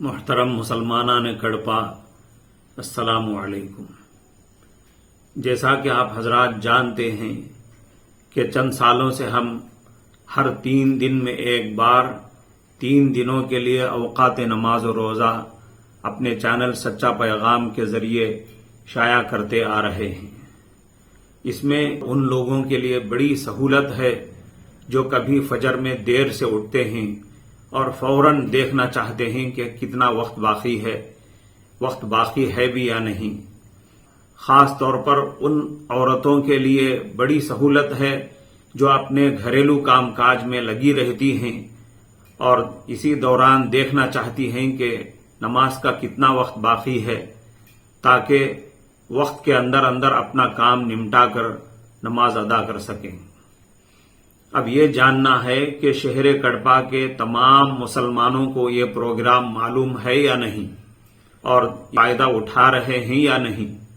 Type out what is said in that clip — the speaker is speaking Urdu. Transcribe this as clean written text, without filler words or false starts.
محترم مسلمانان کڑپا، السلام علیکم۔ جیسا کہ آپ حضرات جانتے ہیں کہ چند سالوں سے ہم ہر 3 دن میں ایک بار 3 دنوں کے لیے اوقات نماز و روزہ اپنے چینل سچا پیغام کے ذریعے شائع کرتے آ رہے ہیں۔ اس میں ان لوگوں کے لیے بڑی سہولت ہے جو کبھی فجر میں دیر سے اٹھتے ہیں اور فوراً دیکھنا چاہتے ہیں کہ کتنا وقت باقی ہے بھی یا نہیں۔ خاص طور پر ان عورتوں کے لیے بڑی سہولت ہے جو اپنے گھریلو کام کاج میں لگی رہتی ہیں اور اسی دوران دیکھنا چاہتی ہیں کہ نماز کا کتنا وقت باقی ہے تاکہ وقت کے اندر اندر اپنا کام نمٹا کر نماز ادا کر سکیں۔ اب یہ جاننا ہے کہ شہر کڑپا کے تمام مسلمانوں کو یہ پروگرام معلوم ہے یا نہیں اور فائدہ اٹھا رہے ہیں یا نہیں۔